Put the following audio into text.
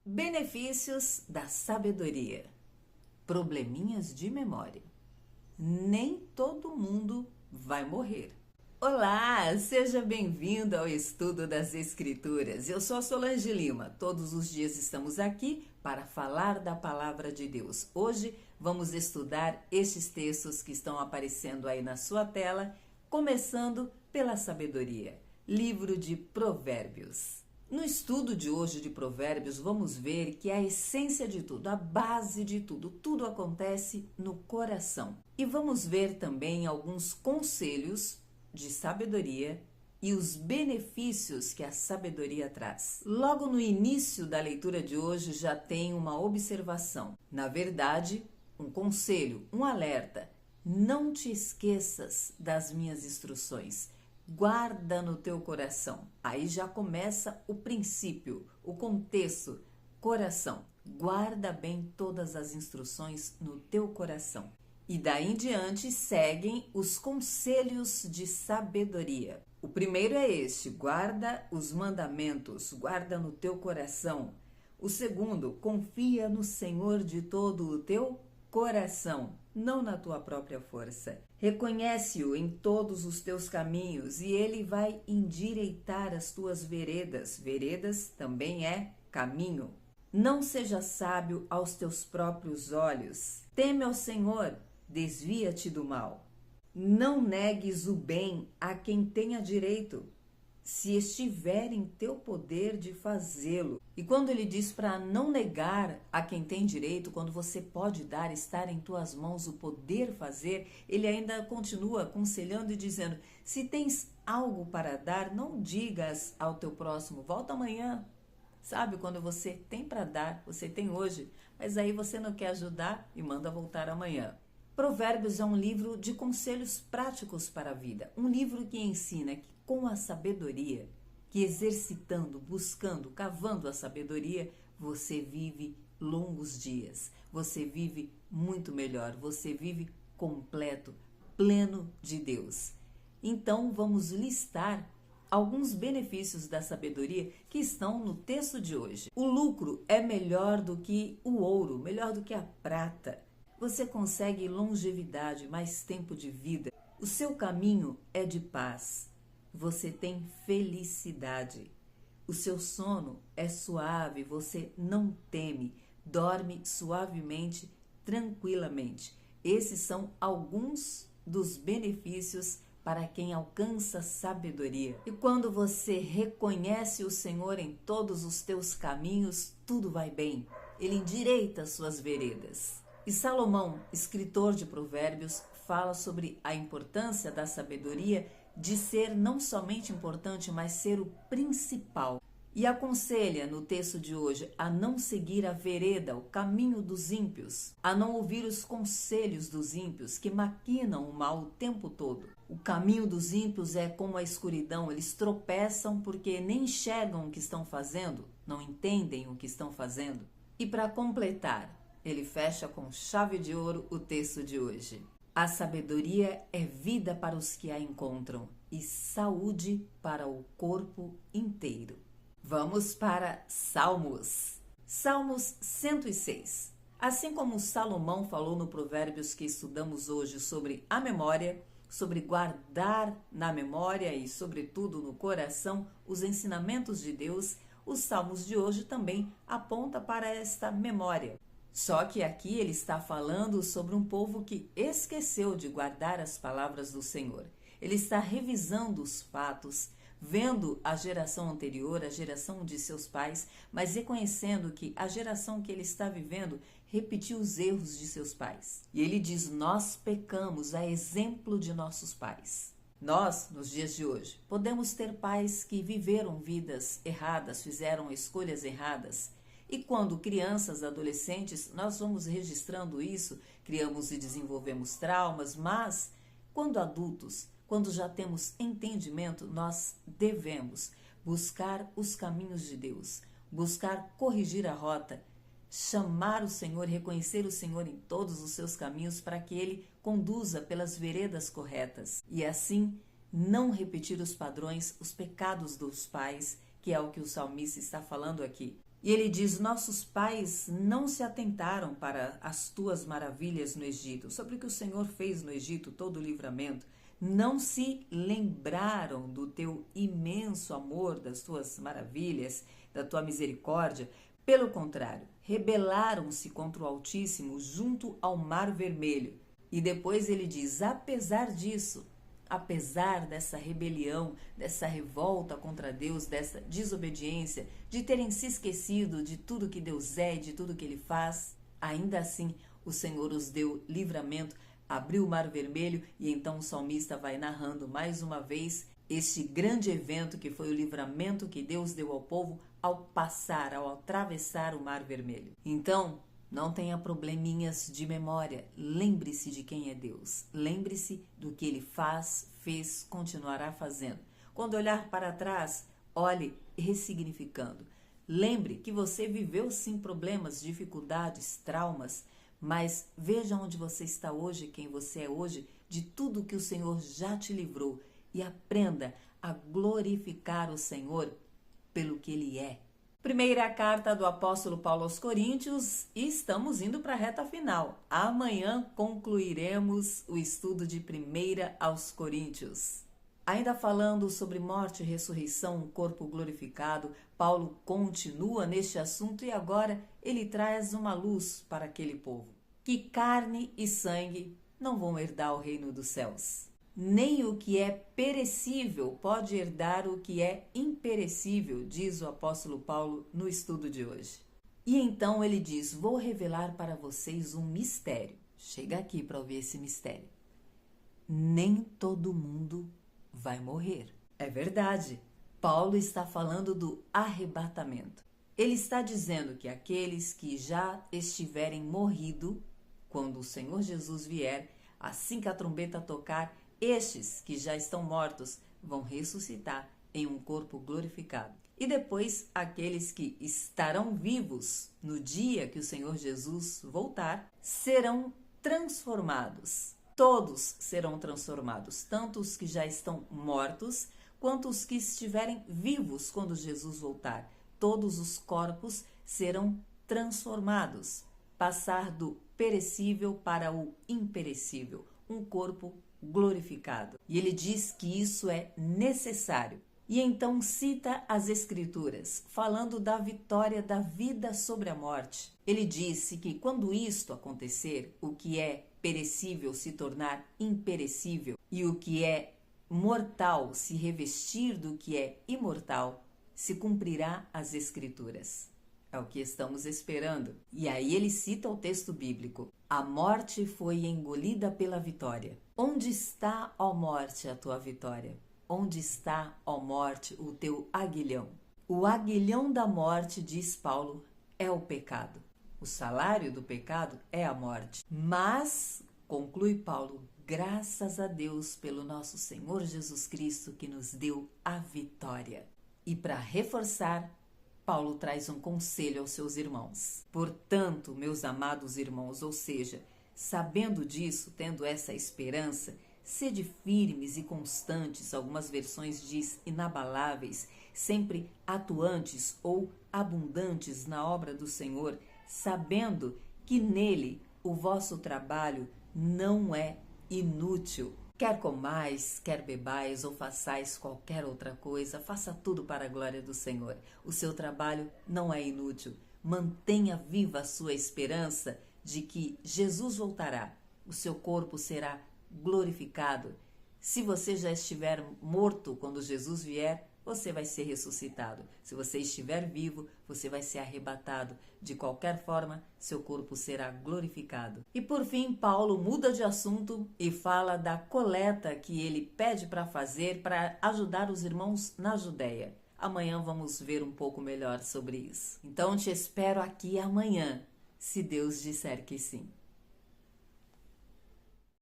Benefícios da sabedoria. Probleminhas de memória. Nem todo mundo vai morrer. Olá, seja bem-vindo ao estudo das Escrituras. Eu sou a Solange Lima. Todos os dias estamos aqui para falar da Palavra de Deus. Hoje vamos estudar estes textos que estão aparecendo aí na sua tela, começando pela sabedoria. Livro de Provérbios. No estudo de hoje de Provérbios, vamos ver que a essência de tudo, a base de tudo, tudo acontece no coração. E vamos ver também alguns conselhos de sabedoria e os benefícios que a sabedoria traz. Logo no início da leitura de hoje já tem uma observação. Na verdade, um conselho, um alerta. Não te esqueças das minhas instruções. Guarda no teu coração. Aí já começa o princípio, o contexto, coração. Guarda bem todas as instruções no teu coração. E daí em diante seguem os conselhos de sabedoria. O primeiro é este: guarda os mandamentos, guarda no teu coração. O segundo, confia no Senhor de todo o teu coração, não na tua própria força. Reconhece-o em todos os teus caminhos e ele vai endireitar as tuas veredas. Veredas também é caminho. Não seja sábio aos teus próprios olhos. Teme ao Senhor, desvia-te do mal. Não negues o bem a quem tenha direito, se estiver em teu poder de fazê-lo. E quando ele diz para não negar a quem tem direito, quando você pode dar, estar em tuas mãos o poder fazer, ele ainda continua aconselhando e dizendo: se tens algo para dar, não digas ao teu próximo, volta amanhã. Sabe, quando você tem para dar, você tem hoje, mas aí você não quer ajudar e manda voltar amanhã. Provérbios é um livro de conselhos práticos para a vida, um livro que ensina que com a sabedoria, que exercitando, buscando, cavando a sabedoria, você vive longos dias, você vive muito melhor, você vive completo, pleno de Deus. Então vamos listar alguns benefícios da sabedoria que estão no texto de hoje. O lucro é melhor do que o ouro, melhor do que a prata. Você consegue longevidade, mais tempo de vida. O seu caminho é de paz. Você tem felicidade. O seu sono é suave, você não teme, dorme suavemente, tranquilamente. Esses são alguns dos benefícios para quem alcança sabedoria. E quando você reconhece o Senhor em todos os teus caminhos, tudo vai bem. Ele endireita as suas veredas. E Salomão, escritor de Provérbios, fala sobre a importância da sabedoria de ser não somente importante, mas ser o principal. E aconselha no texto de hoje a não seguir a vereda, o caminho dos ímpios, a não ouvir os conselhos dos ímpios que maquinam o mal o tempo todo. O caminho dos ímpios é como a escuridão, eles tropeçam porque nem enxergam o que estão fazendo, não entendem o que estão fazendo. E para completar, ele fecha com chave de ouro o texto de hoje. A sabedoria é vida para os que a encontram e saúde para o corpo inteiro. Vamos para Salmos. Salmos 106. Assim como Salomão falou no Provérbios que estudamos hoje sobre a memória, sobre guardar na memória e, sobretudo, no coração os ensinamentos de Deus, os Salmos de hoje também apontam para esta memória. Só que aqui ele está falando sobre um povo que esqueceu de guardar as palavras do Senhor. Ele está revisando os fatos, vendo a geração anterior, a geração de seus pais, mas reconhecendo que a geração que ele está vivendo repetiu os erros de seus pais. E ele diz: nós pecamos a exemplo de nossos pais. Nós, nos dias de hoje, podemos ter pais que viveram vidas erradas, fizeram escolhas erradas. E quando crianças, adolescentes, nós vamos registrando isso, criamos e desenvolvemos traumas, mas quando adultos, quando já temos entendimento, nós devemos buscar os caminhos de Deus, buscar corrigir a rota, chamar o Senhor, reconhecer o Senhor em todos os seus caminhos para que Ele conduza pelas veredas corretas e assim não repetir os padrões, os pecados dos pais, que é o que o salmista está falando aqui. E ele diz: nossos pais não se atentaram para as tuas maravilhas no Egito, sobre o que o Senhor fez no Egito, todo o livramento. Não se lembraram do teu imenso amor, das tuas maravilhas, da tua misericórdia. Pelo contrário, rebelaram-se contra o Altíssimo junto ao Mar Vermelho. E depois ele diz: apesar disso, apesar dessa rebelião, dessa revolta contra Deus, dessa desobediência, de terem se esquecido de tudo que Deus é e de tudo que Ele faz, ainda assim o Senhor os deu livramento, abriu o Mar Vermelho, e então o salmista vai narrando mais uma vez este grande evento que foi o livramento que Deus deu ao povo ao passar, ao atravessar o Mar Vermelho. Então, não tenha probleminhas de memória. Lembre-se de quem é Deus. Lembre-se do que Ele fez, continuará fazendo. Quando olhar para trás, olhe ressignificando. Lembre que você viveu sim problemas, dificuldades, traumas, mas veja onde você está hoje, quem você é hoje, de tudo que o Senhor já te livrou, e aprenda a glorificar o Senhor pelo que Ele é. Primeira carta do apóstolo Paulo aos Coríntios, e estamos indo para a reta final. Amanhã concluiremos o estudo de 1 aos Coríntios. Ainda falando sobre morte e ressurreição, um corpo glorificado, Paulo continua neste assunto e agora ele traz uma luz para aquele povo. Que carne e sangue não vão herdar o reino dos céus. Nem o que é perecível pode herdar o que é imperecível, diz o apóstolo Paulo no estudo de hoje. E então ele diz: vou revelar para vocês um mistério. Chega aqui para ouvir esse mistério. Nem todo mundo vai morrer. É verdade. Paulo está falando do arrebatamento. Ele está dizendo que aqueles que já estiverem morrido, quando o Senhor Jesus vier, assim que a trombeta tocar, estes que já estão mortos vão ressuscitar em um corpo glorificado. E depois, aqueles que estarão vivos no dia que o Senhor Jesus voltar, serão transformados. Todos serão transformados, tanto os que já estão mortos, quanto os que estiverem vivos quando Jesus voltar. Todos os corpos serão transformados, passar do perecível para o imperecível, um corpo glorificado. E ele diz que isso é necessário. E então cita as Escrituras, falando da vitória da vida sobre a morte. Ele disse que quando isto acontecer, o que é perecível se tornar imperecível e o que é mortal se revestir do que é imortal, se cumprirá as Escrituras. É o que estamos esperando. E aí ele cita o texto bíblico: a morte foi engolida pela vitória. Onde está, ó morte, a tua vitória? Onde está, ó morte, o teu aguilhão? O aguilhão da morte, diz Paulo, é o pecado. O salário do pecado é a morte. Mas, conclui Paulo, graças a Deus pelo nosso Senhor Jesus Cristo que nos deu a vitória. E para reforçar, Paulo traz um conselho aos seus irmãos. Portanto, meus amados irmãos, ou seja, sabendo disso, tendo essa esperança, sede firmes e constantes, algumas versões diz inabaláveis, sempre atuantes ou abundantes na obra do Senhor, sabendo que nele o vosso trabalho não é inútil. Quer comais, quer bebais ou façais qualquer outra coisa, faça tudo para a glória do Senhor. O seu trabalho não é inútil. Mantenha viva a sua esperança de que Jesus voltará. O seu corpo será glorificado. Se você já estiver morto quando Jesus vier, você vai ser ressuscitado. Se você estiver vivo, você vai ser arrebatado. De qualquer forma, seu corpo será glorificado. E por fim, Paulo muda de assunto e fala da coleta que ele pede para fazer para ajudar os irmãos na Judéia. Amanhã vamos ver um pouco melhor sobre isso. Então te espero aqui amanhã, se Deus disser que sim.